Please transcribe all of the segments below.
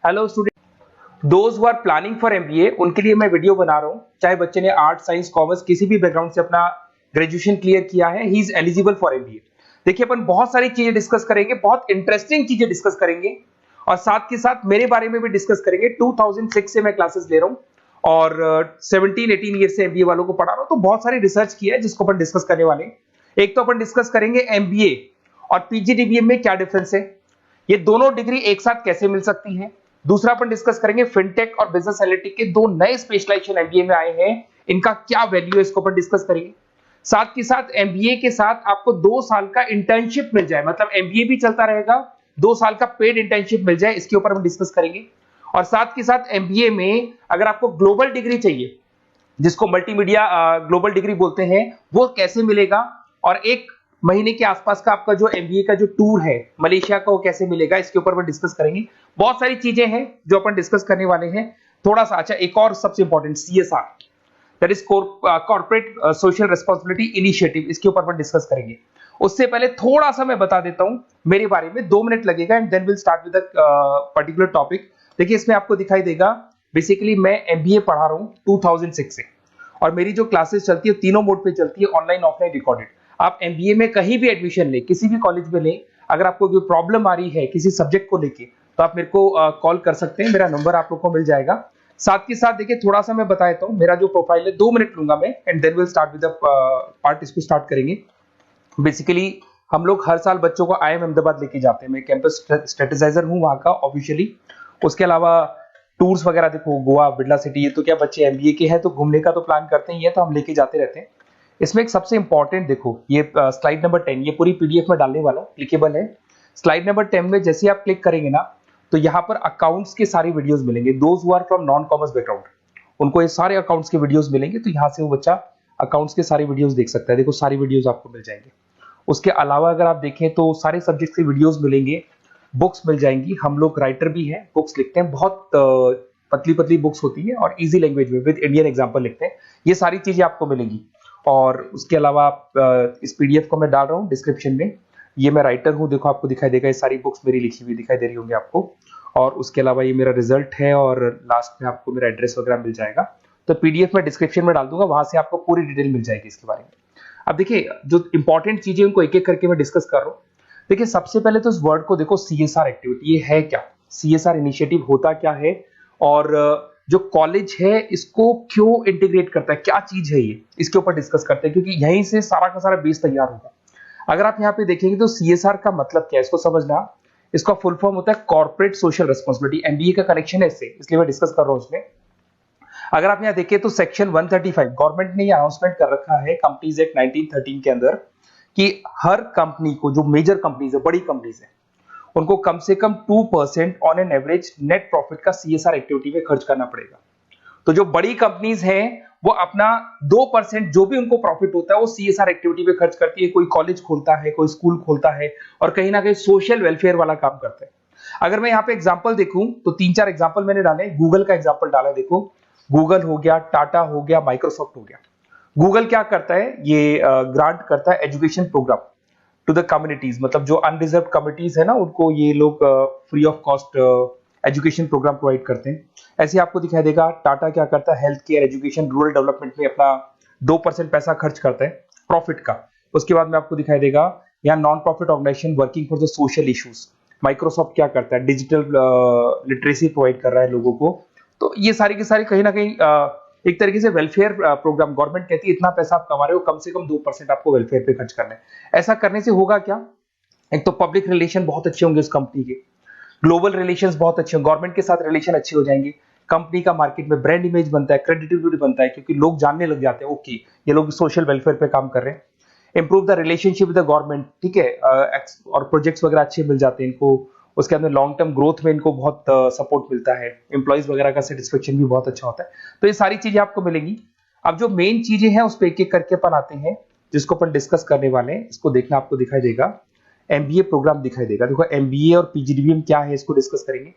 Hello student, those who are planning for MBA उनके लिए मैं वीडियो बना रहा हूँ। चाहे बच्चे ने आर्ट, साइंस, कॉमर्स किसी भी बैकग्राउंड से अपना ग्रेजुएशन क्लियर किया है, he is eligible for MBA. देखिए, अपन बहुत सारी चीजें डिस्कस करेंगे, बहुत इंटरेस्टिंग चीजें डिस्कस करेंगे और साथ के साथ मेरे बारे में भी डिस्कस करेंगे। 2006 से मैं क्लासेस ले रहा हूँ और 17-18 ईयर से एमबीए वालों को पढ़ा रहा हूँ, तो बहुत सारी रिसर्च की है जिसको अपन डिस्कस करने वाले हैं। एक तो अपन डिस्कस करेंगे एमबीए और पीजीडीबीएम में क्या डिफरेंस है, ये दोनों डिग्री एक साथ कैसे मिल सकती है। दूसरा अपन डिस्कस करेंगे फिनटेक और बिजनेस एनालिटिक के दो नए स्पेशलाइजेशन एमबीए में आए हैं, इनका क्या वैल्यू है, इसको अपन डिस्कस करेंगे। साथ के साथ एमबीए के साथ आपको 2 साल का इंटर्नशिप मिल जाए, मतलब एमबीए भी चलता रहेगा, 2 साल का पेड इंटर्नशिप मिल जाए, इसके ऊपर हम डिस्कस करेंगे। और साथ के साथ एमबीए में अगर आपको ग्लोबल डिग्री चाहिए, जिसको मल्टीमीडिया ग्लोबल डिग्री बोलते हैं, वो कैसे मिलेगा, और 1 महीने के आसपास का आपका जो एमबीए का जो टूर है मलेशिया का, वो कैसे मिलेगा, इसके ऊपर अपन डिस्कस करेंगे। बहुत सारी चीजें हैं जो अपन डिस्कस करने वाले हैं। थोड़ा सा अच्छा, एक और सबसे important CSR, that is corporate social responsibility initiative, इसके ऊपर अपन डिस्कस करेंगे। उससे पहले थोड़ा सा मैं बता देता हूं मेरे बारे में, 2 मिनट लगेगा and then will start with particular topic. देखिए, इसमें आपको दिखाई देगा बेसिकली मैं एमबीए पढ़ा रहा हूं 2006 से, और मेरी जो क्लासेस चलती है तीनों मोड पे चलती है, ऑनलाइन, ऑफलाइन, रिकॉर्डेड। आप एमबीए में कहीं भी एडमिशन ले, किसी भी कॉलेज में ले, अगर आपको कोई प्रॉब्लम आ रही है किसी सब्जेक्ट को लेके, तो आप मेरे को कॉल कर सकते हैं, मेरा नंबर आप लोग को मिल जाएगा। साथ के साथ देखिए, थोड़ा सा मैं बता देता हूँ मेरा जो प्रोफाइल है, 2 मिनट लूंगा मैं and then will start with the part, इसको स्टार्ट करेंगे। बेसिकली हम लोग हर साल बच्चों को आईएम अहमदाबाद लेके जाते हैं, मैं कैंपस स्ट्रेटेजाइजर हूँ वहाँ का ऑफिशियली। उसके अलावा टूर्स वगैरह, देखो गोवा, बिरला सिटी, ये तो क्या बच्चे एमबीए के हैं तो घूमने का तो प्लान करते ही है, तो हम लेके जाते रहते हैं। इसमें एक सबसे इंपॉर्टेंट देखो, ये स्लाइड नंबर 10, ये पूरी पीडीएफ में डालने वाला हूँ, क्लिकेबल है। स्लाइड नंबर 10 में जैसे आप क्लिक करेंगे ना, तो यहाँ पर अकाउंट्स के सारी वीडियोस मिलेंगे। Those who are from non commerce background, उनको ये सारे अकाउंट्स के वीडियोस मिलेंगे, तो यहाँ से वो बच्चा अकाउंट्स के सारे वीडियोस देख सकता है। देखो, सारी वीडियोस आपको मिल जाएंगे। उसके अलावा अगर आप देखें तो सारे सब्जेक्ट के वीडियोस मिलेंगे, बुक्स मिल जाएंगी। हम लोग राइटर भी हैं, बुक्स लिखते हैं, बहुत पतली पतली बुक्स होती है और इजी लैंग्वेज में विद इंडियन एग्जांपल लिखते हैं। ये सारी चीजें आपको मिलेंगी। और उसके अलावा इस पीडीएफ को मैं डाल रहा हूँ डिस्क्रिप्शन में, ये मैं राइटर हूँ, देखो आपको दिखाई देगा, ये सारी बुक्स मेरी लिखी हुई दिखाई दे रही होंगी आपको। और उसके अलावा ये मेरा रिजल्ट है और लास्ट में आपको मेरा एड्रेस वगैरह मिल जाएगा। तो पीडीएफ में डिस्क्रिप्शन में डाल दूंगा, वहां से आपको पूरी डिटेल मिल जाएगी इसके बारे में। अब देखिए, जो इंपॉर्टेंट चीजें उनको एक एक करके मैं डिस्कस कर रहा हूँ। देखिए, सबसे पहले तो इस वर्ड को देखो, सीएसआर एक्टिविटी, ये है क्या, सीएसआर इनिशिएटिव होता क्या है, और जो कॉलेज है इसको क्यों इंटीग्रेट करता है, क्या चीज है ये, इसके ऊपर डिस्कस करते हैं, क्योंकि यहीं से सारा का सारा बेस तैयार होगा। अगर आप यहाँ पे देखेंगे तो सीएसआर का मतलब क्या है, इसको समझना। इसका फुल फॉर्म होता है कॉर्पोरेट सोशल रिस्पांसिबिलिटी। एमबीए का कनेक्शन है इससे, इसलिए मैं डिस्कस कर रहा हूँ उसमें। अगर आप यहाँ देखिए तो सेक्शन 135, गवर्नमेंट ने ये अनाउंसमेंट कर रखा है कंपनीज एक्ट 1913 के अंदर, कि हर कंपनी को, जो मेजर कंपनीज है, बड़ी कंपनीज है, उनको कम से कम 2% on an average net profit का सीएसआर एक्टिविटी में खर्च करना पड़ेगा। तो जो बड़ी कंपनीज हैं वो अपना 2% जो भी उनको प्रॉफिट होता है वो सीएसआर एक्टिविटी पे खर्च करती है। कोई कॉलेज खोलता है, कोई स्कूल खोलता है, और कहीं ना कहीं सोशल वेलफेयर वाला काम करता है। अगर मैं यहाँ पे एग्जांपल देखूं तो 3-4 एग्जांपल मैंने डाले। गूगल का एग्जांपल डाला, देखो गूगल हो गया, टाटा हो गया, माइक्रोसॉफ्ट हो गया। गूगल क्या करता है, ये ग्रांट करता है education program to the communities, मतलब जो अनरिजर्व कम्युनिटीज है ना, उनको ये लोग free of cost education program provide करते हैं। ऐसे आपको दिखाई देगा टाटा क्या करता है, health care, education, rural development में अपना 2% पैसा खर्च करता है प्रॉफिट का। उसके बाद में आपको दिखाई देगा यहाँ non profit organisation working for the social issues. Microsoft क्या करता है, डिजिटल लिटरेसी प्रोवाइड कर रहा है लोगों को। तो ये सारी की सारी कहीं ना कहीं एक तरीके से वेलफेयर प्रोग्राम। गवर्नमेंट कहती है इतना पैसा आप कमा रहे हो, कम से कम 2% आपको वेलफेयर पे खर्च करना है। ऐसा करने से होगा क्या, एक तो पब्लिक रिलेशन बहुत अच्छे होंगे उस कंपनी के, ग्लोबल रिलेशंस बहुत अच्छे होंगे, गवर्नमेंट के साथ रिलेशन अच्छे हो जाएंगे, कंपनी का मार्केट में ब्रांड इमेज बनता है, क्रेडिबिलिटी बनता है, क्योंकि लोग जानने लग जाते हैं ओके ये लोग सोशल वेलफेयर पे काम कर रहे हैं। Improve the relationship with the government, ठीक है, और प्रोजेक्ट्स वगैरह अच्छे मिल जाते हैं इनको। उसके अंदर लॉन्ग टर्म ग्रोथ में इनको बहुत सपोर्ट मिलता है, एम्प्लॉइज वगैरह का सेटिस्फेक्शन भी बहुत अच्छा होता है। तो ये सारी चीजें आपको मिलेंगी। अब जो मेन चीजें हैं उस पर एक एक करके अपन आते हैं, जिसको अपन डिस्कस करने वाले हैं। इसको देखना, आपको दिखाई देगा एमबीए प्रोग्राम दिखाई देगा। देखो एमबीए और पीजीडीबीएम क्या है, इसको डिस्कस करेंगे।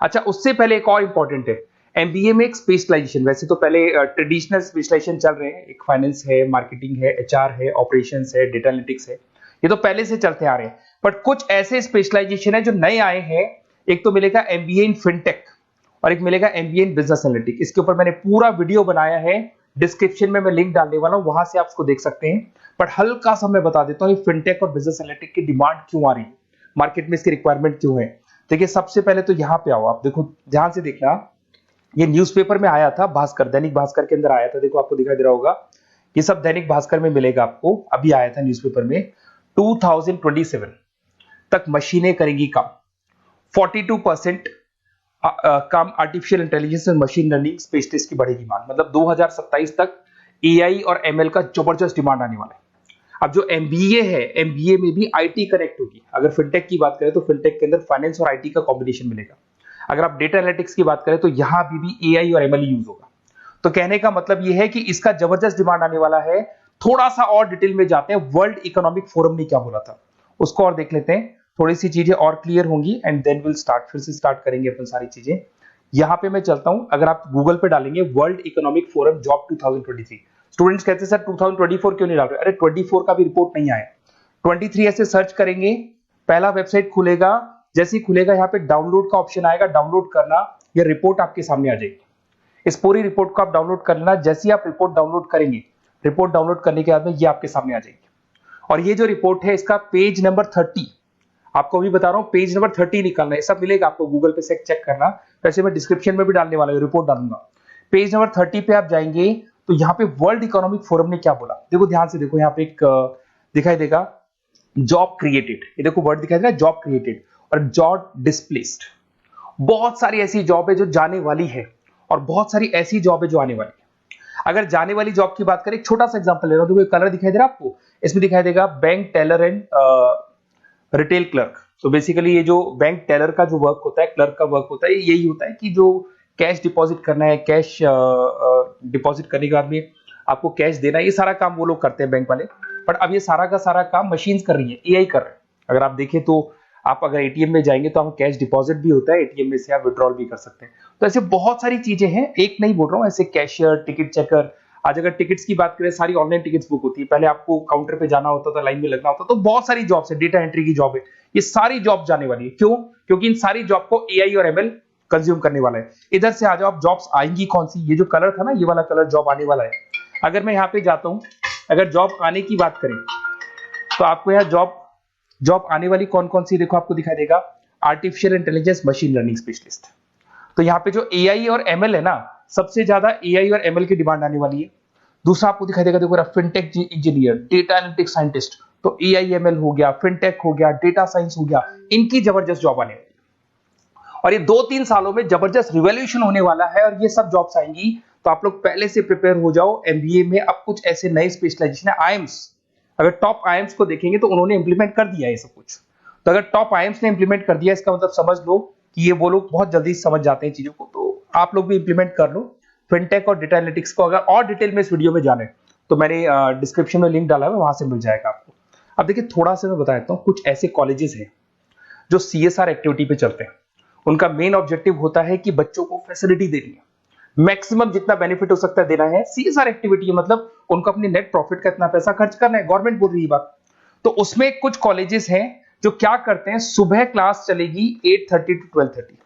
अच्छा, उससे पहले एक और इंपॉर्टेंट है, एमबीए में एक स्पेशलाइजेशन, वैसे तो पहले ट्रेडिशनल स्पेशलाइजेशन चल रहे हैं, एक फाइनेंस है, मार्केटिंग है, एचआर है, ऑपरेशंस है, डेटा एनालिटिक्स है, ये तो पहले से चलते आ रहे हैं। बट कुछ ऐसे स्पेशलाइजेशन है जो नए आए हैं, एक तो मिलेगा एमबीए इन फिनटेक और एक मिलेगा एमबीए इन बिजनेस एनालिटिक्स। इसके ऊपर मैंने पूरा वीडियो बनाया है, डिस्क्रिप्शन में मैं लिंक डालने वाला हूं, वहां से आप उसको देख सकते हैं। बट हल्का सा मैं बता देता हूं फिनटेक और बिजनेस एनालिटिक्स की डिमांड क्यों आ रही है, मार्केट में इसकी रिक्वायरमेंट क्यों है। देखिए सबसे पहले तो यहाँ पे आओ, आप देखो ध्यान से देखना, ये न्यूज़पेपर में आया था, भास्कर, दैनिक भास्कर के अंदर आया था, देखो आपको दिखाई दे रहा होगा, ये सब दैनिक भास्कर में मिलेगा आपको, अभी आया था न्यूज़पेपर में। 2027 तक मशीनें करेंगी काम, 42% काम आर्टिफिशियल इंटेलिजेंस और मशीन लर्निंग स्पेशलिस्ट की बढ़ेगी मांग, मतलब 2027 तक एआई और एमएल का जबरदस्त डिमांड आने वाला है। अब जो एमबीए है, एमबीए में भी आईटी कनेक्ट होगी। अगर फिनटेक की बात करें तो फिनटेक के अंदर फाइनेंस और आईटी का कॉम्बिनेशन मिलेगा। अगर आप डेटा एनालिटिक्स की बात करें तो यहां भी एआई और एमएल यूज होगा। तो कहने का मतलब यह है कि इसका जबरदस्त डिमांड आने वाला है। थोड़ा सा और डिटेल में जाते हैं, वर्ल्ड इकोनॉमिक फोरम ने क्या बोला था उसको और देख लेते हैं, थोड़ी सी चीजें और क्लियर होंगी एंड देन विल स्टार्ट, फिर से स्टार्ट करेंगे अपन सारी चीजें। यहां पे मैं चलता हूं, अगर आप गूगल पे डालेंगे world economic forum job 2023, students कहते हैं सर 2024 क्यों नहीं डाल रहे, अरे 24 का भी रिपोर्ट नहीं आया, 23 ऐसे सर्च करेंगे, पहला वेबसाइट खुलेगा, जैसे ही खुलेगा यहाँ पे डाउनलोड का ऑप्शन आएगा, डाउनलोड करना, ये रिपोर्ट आपके सामने आ जाएगी। इस पूरी रिपोर्ट को आप डाउनलोड कर लेना, जैसे ही आप रिपोर्ट डाउनलोड करेंगे, रिपोर्ट डाउनलोड करने के बाद में ये आपके सामने आ जाएगी। और ये जो रिपोर्ट है इसका पेज नंबर 30, आपको भी बता रहा हूं पेज नंबर 30 निकालना है, सब मिलेगा आपको गूगल पे से चेक करना, वैसे मैं डिस्क्रिप्शन में भी डालने वाला हूं, रिपोर्ट डालूंगा। पेज नंबर 30 पे आप जाएंगे तो यहाँ पे वर्ल्ड इकोनॉमिक फोरम ने क्या बोला, देखो ध्यान से देखो, यहाँ पे एक दिखाई देगा जॉब क्रिएटेड, ये देखो वर्ड दिखाई दे रहा है जॉब क्रिएटेड और जॉब डिस्प्लेस्ड। बहुत सारी ऐसी जॉब है जो जाने वाली है और बहुत सारी ऐसी जॉब है जो आने वाली है। अगर जाने वाली जॉब की बात करें, एक छोटा सा एग्जांपल ले रहा हूं, देखो कलर दिखाई दे रहा है आपको, इसमें दिखाई देगा bank teller and retail clerk. तो बेसिकली ये जो बैंक टेलर का जो वर्क होता है, क्लर्क का वर्क होता है, यही होता है कि जो कैश डिपॉजिट करना है, कैश डिपॉजिट करने के बाद में आपको कैश देना है, ये सारा काम वो लोग करते हैं बैंक वाले। बट अब ये सारा का सारा काम मशीन्स कर रही है, एआई कर रहे हैं। अगर आप देखें तो आप अगर एटीएम में जाएंगे तो आप कैश डिपॉजिट भी होता है, एटीएम में से आप विड्रॉल भी कर सकते हैं। तो ऐसे बहुत सारी चीजें हैं, एक नहीं बोल रहा हूँ, ऐसे कैशियर, टिकट चेकर, आज अगर टिकट्स की बात करें सारी ऑनलाइन टिकट्स बुक होती है, पहले आपको काउंटर पे जाना होता था, लाइन में लगना होता, तो बहुत सारी जॉब्स है, डेटा एंट्री की जॉब है, ये सारी जॉब जाने वाली है। क्यों? क्योंकि इन सारी जॉब को एआई और एमएल कंज्यूम करने वाला है। इधर से आ जाओ, आप जॉब्स आएंगी कौन सी, ये जो कलर था ना, ये वाला कलर जॉब आने वाला है। अगर मैं यहाँ पे जाता हूं, अगर जॉब आने की बात करें तो आपको यहाँ जॉब आने वाली कौन कौन सी, देखो आपको दिखाई देगा artificial intelligence machine learning specialist. तो यहाँ पे जो एआई और एमएल है ना, सबसे ज्यादा एआई और एमएल की डिमांड आने वाली है। दूसरा आपको दिखाई देगा, देखो fintech engineer, data analytics scientist, तो एआई एमएल हो गया, फिनटेक हो गया, डेटा साइंस हो गया, इनकी जबरदस्त जॉब आने वाली है। और ये 2-3 सालों में जबरदस्त रिवॉल्यूशन होने वाला है और ये सब जॉब्स आएंगी। तो आप लोग पहले से प्रिपेयर हो जाओ। एमबीए में अब कुछ ऐसे नए स्पेशलाइजेशन है, आईएम्स, अगर टॉप आईएम्स को देखेंगे तो उन्होंने इंप्लीमेंट कर दिया है सब कुछ। तो अगर टॉप आईएम्स ने इंप्लीमेंट कर दिया, इसका मतलब समझ लो कि ये वो लोग बहुत जल्दी समझ जाते हैं चीजों को, तो आप लोग भी इंप्लीमेंट कर लो फिनटेक और डेटा एनालिटिक्स को। अगर और डिटेल में इस वीडियो में जाने तो मैंने डिस्क्रिप्शन में लिंक डाला है, वहां से मिल जाएगा आपको। अब देखिए थोड़ा सा मैं बता देता हूँ, कुछ ऐसे कॉलेजेस हैं जो सीएसआर एक्टिविटी पे चलते हैं। उनका मेन ऑब्जेक्टिव होता है कि बच्चों को फैसिलिटी देनी है, मैक्सिमम जितना बेनिफिट हो सकता है देना है। सीएसआर एक्टिविटी मतलब उनको अपनी नेट प्रॉफिट का इतना पैसा खर्च करना है, गवर्नमेंट बोल रही है बात। तो उसमें कुछ कॉलेजेस हैं जो क्या करते हैं, सुबह क्लास चलेगी 8:30 to 12:30,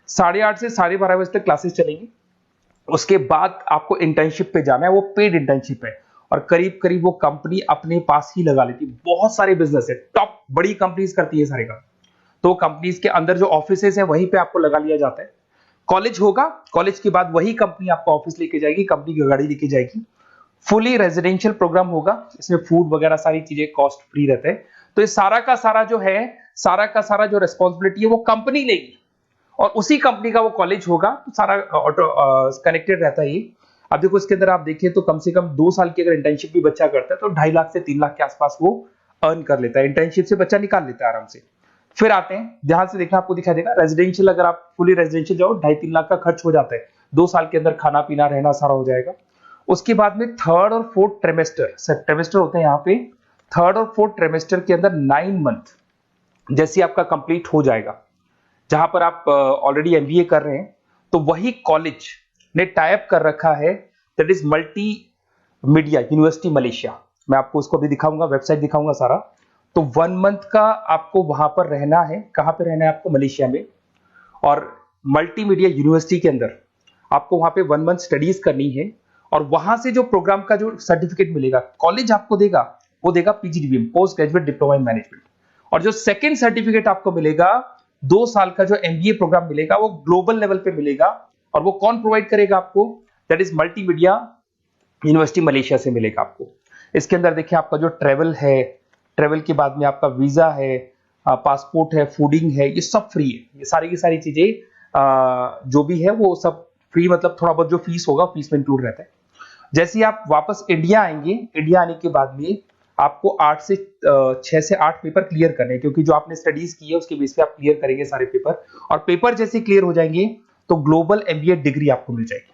8:30 से 12:30 बजे तक क्लासेस चलेंगी। उसके बाद आपको इंटर्नशिप पे जाना है, वो पेड इंटर्नशिप है और करीब करीब वो कंपनी अपने पास ही लगा लेती है। बहुत सारे बिजनेस है, टॉप बड़ी कंपनीज करती है सारे काम। तो कंपनीज के अंदर जो ऑफिसेज है वहीं पे आपको लगा लिया जाता है। कॉलेज होगा, कॉलेज के बाद वही कंपनी आपको ऑफिस लेके जाएगी, कंपनी की गाड़ी लेके जाएगी। फुली रेजिडेंशियल प्रोग्राम होगा, इसमें फूड वगैरह सारी चीजें कॉस्ट फ्री रहते हैं। तो ये सारा का सारा जो है, सारा का सारा जो रिस्पॉन्सिबिलिटी है वो कंपनी लेगी और उसी कंपनी का वो कॉलेज होगा। तो सारा ऑटो कनेक्टेड रहता है ये। अब देखो इसके अंदर आप देखिए तो कम से कम 2 साल की अगर इंटर्नशिप भी बच्चा करता है तो 2.5 लाख से 3 लाख के आसपास वो अर्न कर लेता है, इंटर्नशिप से बच्चा निकाल लेता है आराम से। फिर आते हैं, ध्यान से देखना, आपको दिखाई देगा रेजिडेंशियल, अगर आप फुली रेजिडेंशियल जाओ 2.5-3 लाख का खर्च हो जाता है, 2 साल के अंदर खाना पीना रहना सारा हो जाएगा। उसके बाद में थर्ड और फोर्थ ट्रेमेस्टर होते हैं यहाँ पे। थर्ड और फोर्थ ट्रेमेस्टर के अंदर 9 मंथ जैसे आपका कंप्लीट हो जाएगा, जहां पर आप ऑलरेडी एमबीए कर रहे हैं, तो वही कॉलेज ने टाइप कर रखा है, that is multi media university Malaysia. मैं आपको उसको भी दिखाऊंगा, वेबसाइट दिखाऊंगा सारा। तो 1 मंथ का आपको वहां पर रहना है। कहां पे रहना है आपको? मलेशिया में। और मल्टीमीडिया यूनिवर्सिटी के अंदर आपको वहां पे 1 मंथ स्टडीज करनी है और वहां से जो प्रोग्राम का जो सर्टिफिकेट मिलेगा कॉलेज आपको देगा, वो देगा PGDBM, post graduate diploma in management. और जो सेकंड सर्टिफिकेट आपको मिलेगा 2 साल का जो एमबीए प्रोग्राम मिलेगा वो ग्लोबल लेवल पे मिलेगा। और वो कौन प्रोवाइड करेगा आपको? That is multimedia university Malaysia से मिलेगा आपको। इसके अंदर देखिए आपका जो ट्रेवल है, ट्रेवल के बाद में आपका वीजा है, पासपोर्ट है, फूडिंग है, ये सब फ्री है। ये सारी की सारी चीजें जो भी है वो सब फ्री, मतलब थोड़ा बहुत जो फीस होगा फीस में इंक्लूड रहता है। जैसे ही आप वापस इंडिया आएंगे, इंडिया आने के बाद में आपको 6 से 8 पेपर क्लियर करने हैं, क्योंकि जो आपने स्टडीज की है उसके बेस पे आप क्लियर करेंगे सारे पेपर। और पेपर जैसे क्लियर हो जाएंगे तो ग्लोबल एमबीए डिग्री आपको मिल जाएगी।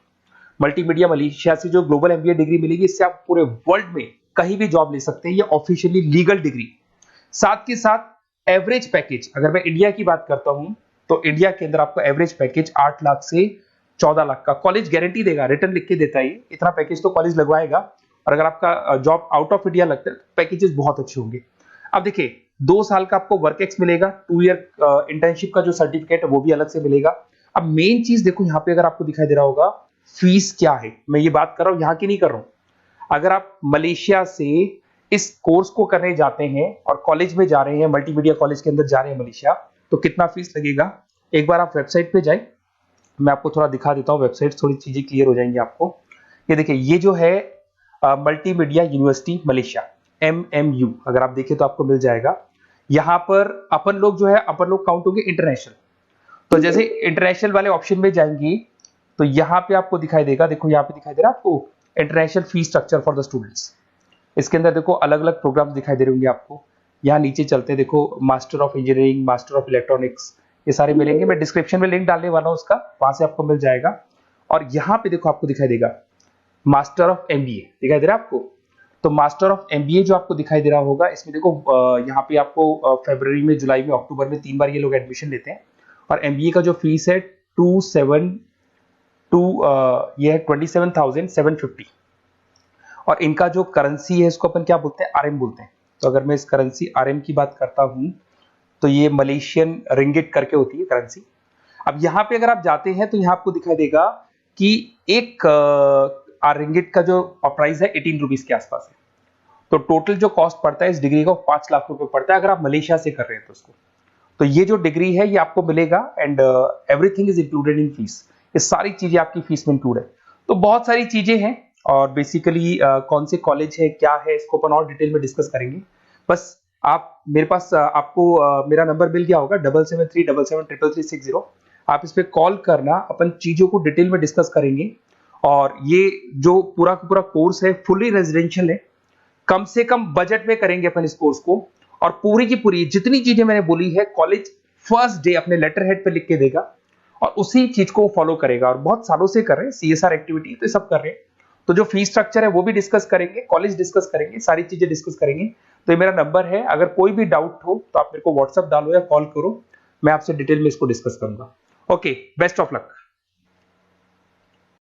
मल्टीमीडिया मलेशिया से जो ग्लोबल एमबीए डिग्री मिलेगी, इससे आप पूरे वर्ल्ड में कहीं भी जॉब ले सकते हैं। ये ऑफिशियली लीगल डिग्री। साथ के साथ एवरेज पैकेज, अगर मैं इंडिया की बात करता हूं तो इंडिया के अंदर आपको एवरेज पैकेज 8 लाख से 14 लाख का कॉलेज गारंटी देगा, रिटर्न लिख के देता है। इतना पैकेज तो कॉलेज लगवाएगा। और अगर आपका जॉब आउट ऑफ इंडिया लगता है तो पैकेजेस बहुत अच्छे होंगे। अब देखिए 2 साल का आपको वर्क एक्स मिलेगा, 2 ईयर इंटर्नशिप का जो सर्टिफिकेट है वो भी अलग से मिलेगा। अब मेन चीज देखो यहाँ पे, अगर आपको दिखाई दे रहा होगा फीस क्या है, मैं ये बात कर रहा हूं यहाँ की नहीं कर रहा हूं। अगर आप मलेशिया से इस कोर्स को करने जाते हैं और कॉलेज में जा रहे हैं, मल्टीमीडिया कॉलेज के अंदर जा रहे हैं मलेशिया, तो कितना फीस लगेगा? एक बार आप वेबसाइट पे जाए, मैं आपको थोड़ा दिखा देता हूँ, वेबसाइट थोड़ी चीजें क्लियर हो जाएंगी आपको। ये देखिए, ये जो है मल्टीमीडिया यूनिवर्सिटी मलेशिया, MMU, अगर आप देखें तो आपको मिल जाएगा। यहाँ पर अपन लोग जो है, अपन लोग काउंट होंगे इंटरनेशनल। तो जैसे इंटरनेशनल वाले ऑप्शन में जाएंगी तो यहाँ पे आपको दिखाई देगा, देखो यहाँ पे दिखाई दे रहा है आपको international fee structure for the students. इसके अंदर देखो अलग अलग प्रोग्राम दिखाई दे रहे होंगे आपको। यहाँ नीचे चलते हैं, देखो master of engineering, master of electronics, ये सारे मिलेंगे। मैं डिस्क्रिप्शन में लिंक डालने वाला हूँ उसका, वहां से आपको मिल जाएगा। और यहाँ पे देखो आपको दिखाई देगा मास्टर ऑफ एमबीए, दिखाई दे रहा है आपको। तो मास्टर ऑफ एमबीए जो आपको दिखाई दे रहा होगा, इसमें देखो यहाँ पे आपको फरवरी में, जुलाई में, अक्टूबर में 3 बार ये लोग एडमिशन लेते हैं। और एमबीए का जो फीस है 27,750। और इनका जो करेंसी है इसको अपन क्या बोलते हैं? आरएम बोलते हैं। तो अगर मैं इस करेंसी आरएम की बात करता हूं तो ये मलेशियन रिंगिट करके होती है करेंसी। अब यहाँ पे अगर आप जाते हैं तो यहाँ आपको दिखाई देगा कि एक रिंगिट का जो प्राइस है 18 रुपीज के आसपास है। तो टोटल जो कॉस्ट पड़ता है इस डिग्री का 5 लाख रुपए पड़ता है, अगर आप मलेशिया से कर रहे हैं तो उसको। तो ये जो डिग्री है ये आपको मिलेगा and everything is included in fees. ये सारी चीजें आपकी फीस में इंक्लूड है। तो बहुत सारी चीजें हैं और बेसिकली कौन से कॉलेज है, क्या है, इसको अपन और डिटेल में डिस्कस करेंगे। बस आप मेरे पास आपको मेरा नंबर मिल गया होगा 7737773360। आप इस पे कॉल करना, अपन चीजों को डिटेल में डिस्कस करेंगे। और ये जो पूरा का पूरा कोर्स है फुली रेजिडेंशियल है, कम से कम बजट में करेंगे अपन इस कोर्स को। और पूरी की पूरी जितनी चीजें मैंने बोली है कॉलेज फर्स्ट डे अपने लेटर हेड पे लिख के देगा और उसी चीज को फॉलो करेगा। और बहुत सालों से कर रहे हैं CSR एक्टिविटी, तो सब कर रहे हैं। तो जो फीस स्ट्रक्चर है वो भी डिस्कस करेंगे, कॉलेज डिस्कस करेंगे, सारी चीजें डिस्कस करेंगे। तो ये मेरा नंबर है, अगर कोई भी डाउट हो तो आप मेरे को व्हाट्सएप डालो या कॉल करो, मैं आपसे डिटेल में इसको डिस्कस करूंगा। Okay, best of luck.